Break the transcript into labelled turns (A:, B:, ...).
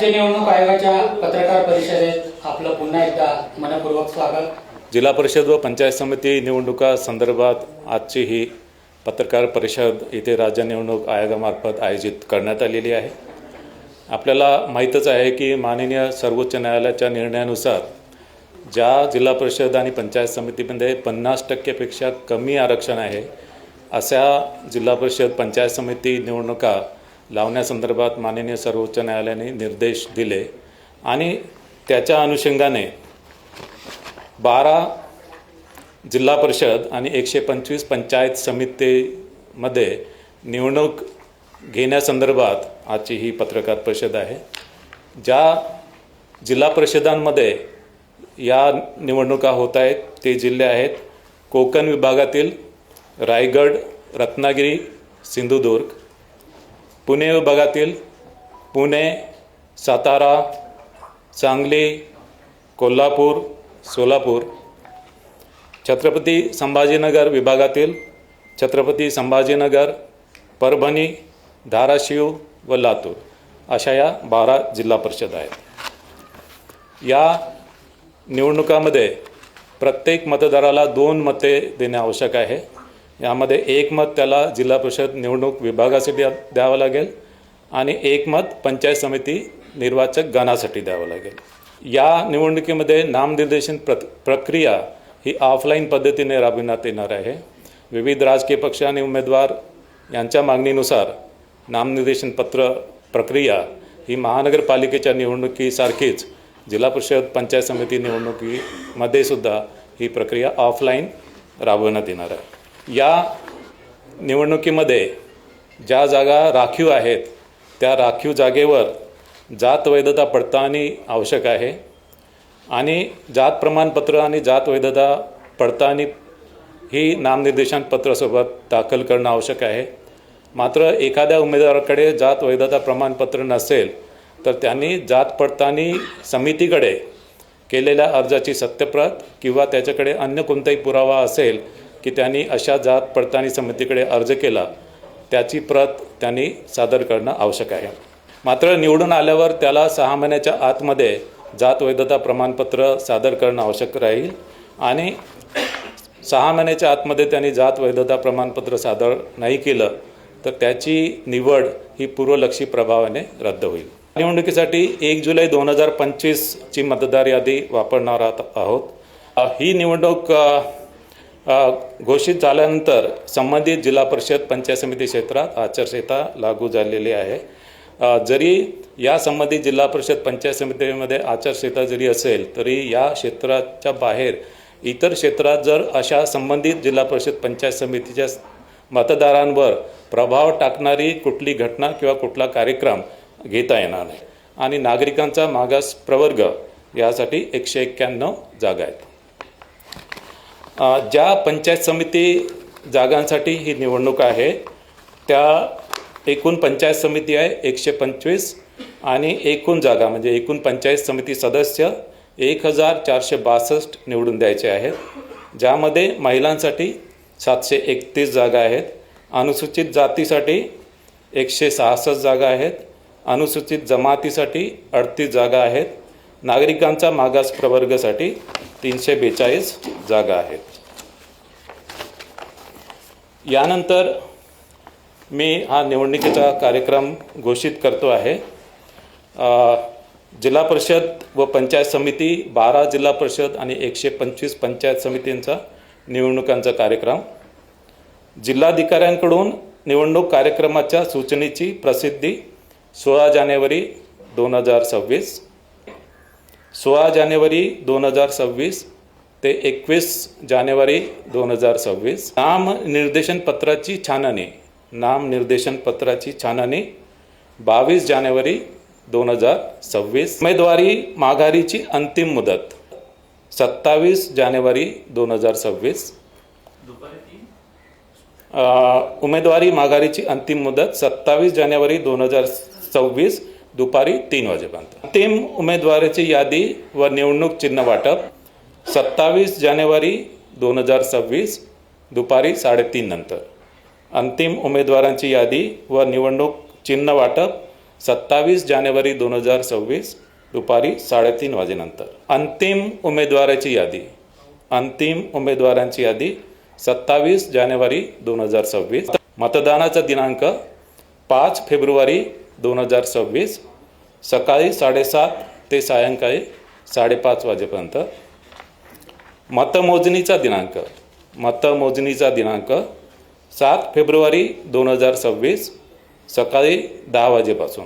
A: राज्य निवडणूक आयोगाच्या पत्रकार परिषदेत आपलं पुन्हा एकदा मनपूर्वक स्वागत।
B: जिल्हा परिषद व पंचायत समिती निवडणुका संदर्भात आजची ही पत्रकार परिषद इथे राज्य निवडणूक आयोगामार्फत आयोजित करण्यात आलेली आहे। आपल्याला माहीतच आहे की माननीय सर्वोच्च न्यायालयाच्या निर्णयानुसार ज्या जिल्हा परिषद आणि पंचायत समितीमध्ये 50% पेक्षा कमी आरक्षण आहे अशा जिल्हा परिषद पंचायत समिती निवडणुका लावण्यासंदर्भात माननीय सर्वोच्च न्यायालयाने निर्देश दिले आणि त्याच्या अनुषंगाने 12 जिल्हा परिषद आणि 125 पंचायत समितीमध्ये निवडणूक घेण्यासंदर्भात आजची ही पत्रकार परिषद आहे। ज्या जिल्हा परिषदांमध्ये या निवडणुका होत आहेत ते जिल्हे आहेत कोकण विभागातील रायगड, रत्नागिरी, सिंधुदुर्ग, पुणे विभागातील पुणे, सातारा, सांगली, कोल्हापूर, सोलापूर, छत्रपती संभाजीनगर विभागातील छत्रपती संभाजीनगर, परभणी, धाराशिव व लातूर अशा या 12 जिल्हा परिषद आहेत। या निवडणुकामध्ये प्रत्येक मतदाराला 2 मते देणे आवश्यक आहे। यामध्ये 1 मत त्याला जिल्हा परिषद निवडणूक विभागासाठी द्यावं लागेल आणि 1 मत पंचायत समिती निर्वाचक गणासाठी द्यावं लागेल। या निवडणुकीमध्ये नामनिर्देशन प्रक्रिया ही ऑफलाईन पद्धतीने राबविण्यात येणार आहे। विविध राजकीय पक्ष आणि उमेदवार यांच्या मागणीनुसार नामनिर्देशन प्रक्रिया ही महानगरपालिकेच्या निवडणुकीसारखीच जिल्हा परिषद पंचायत समिती निवडणुकीमध्ये सुद्धा ही प्रक्रिया ऑफलाईन राबवण्यात येणार आहे। या निवडणुकीमध्ये ज्या जागा राखीव आहेत त्या राखीव जागेवर जात वैधता पडताळणी आवश्यक आहे आणि जात प्रमाणपत्र आणि जात वैधता पडताळणी ही नामनिर्देशन पत्रासोबत दाखल करणं आवश्यक आहे। मात्र एखाद्या उमेदवाराकडे जात वैधता प्रमाणपत्र नसेल तर त्यांनी जात पडताळणी समितीकडे केलेल्या अर्जाची सत्यप्रत किंवा त्याच्याकडे अन्य कोणताही पुरावा असेल की त्यांनी अशा जात पडताळणी समितीकडे अर्ज केला त्याची प्रत त्यांनी सादर करणं आवश्यक आहे। मात्र निवडून आल्यावर त्याला 6 महिन्याच्या आतमध्ये जात वैधता प्रमाणपत्र सादर करणं आवश्यक राहील आणि 6 महिन्याच्या आतमध्ये त्यांनी जात वैधता प्रमाणपत्र सादर नाही केलं तर त्याची निवड ही पूर्वलक्षी प्रभावाने रद्द होईल। निवडणुकीसाठी 1 जुलै 2025ची मतदार यादी वापरणार आहोत। ही निवडणूक घोषित झाल्यानंतर संबंधित जिल्हा परिषद पंचायत समिती क्षेत्रात आचारसंहिता लागू झालेली आहे। जरी या संबंधित जिल्हा परिषद पंचायत समितीमध्ये आचारसंहिता जरी असेल तरी या क्षेत्राच्या बाहेर इतर क्षेत्रात जर अशा संबंधित जिल्हा परिषद पंचायत समितीच्या मतदारांवर प्रभाव टाकणारी कुठली घटना किंवा कुठला कार्यक्रम घेता येणार नाही आणि नागरिकांचा मागास प्रवर्ग यासाठी 191 जागा आहेत। ज्या पंचायत समिती जागांसाठी ही निवडणूक आहे त्या एकूण पंचायत समिती आहे 125 आणि एकूण जागा म्हणजे एकूण पंचायत समिती सदस्य 1462 निवडून द्यायचे आहेत। ज्यामध्ये महिलांसाठी 731 जागा आहेत, अनुसूचित जातीसाठी 166 जागा आहेत, अनुसूचित जमातीसाठी 38 जागा आहेत, नागरिकांचा मागास प्रवर्गासाठी 342 जागा आहेत। यानंतर मी हा निवडणुकीचा कार्यक्रम घोषित करतो आहे। जिल्हा परिषद व पंचायत समिती 12 जिल्हा परिषद आणि 125 पंचायत समितींचा निवडणुकांचा कार्यक्रम जिल्हाधिकाऱ्यांकडून निवडणूक कार्यक्रमाच्या सूचनेची प्रसिद्धी 16 जानेवारी 2026 16 जानेवारी 2026 ते 21 जानेवारी 2026 नामनिर्देशन पत्राची छाननी 22 जानेवारी 2026 उमेदवारी माघारीची अंतिम मुदत 27 जानेवारी 2026 उमेदवारी माघारीची अंतिम मुदत 27 जानेवारी 2026 दुपारी 3 वाजेपर्यंत। अंतिम उमेदवाराची यादी व निवडणूक चिन्ह वाटप 27 जानेवारी 2026 दुपारी 3:30 नंतर। अंतिम उमेदवारांची यादी व निवडणूक चिन्ह वाटप 27 जानेवारी 2026 दुपारी 3:30 वाजेनंतर. अंतिम उमेदवाराची यादी 27 जानेवारी 2026. मतदानाचा दिनांक 5 फेब्रुवारी 2026 सकाळी 7:30 ते सायंकाळी 5:30 वाजेपर्यंत. मतमोजणीचा दिनांक 7 फेब्रुवारी 2026 सकाळी 10 वाजेपासून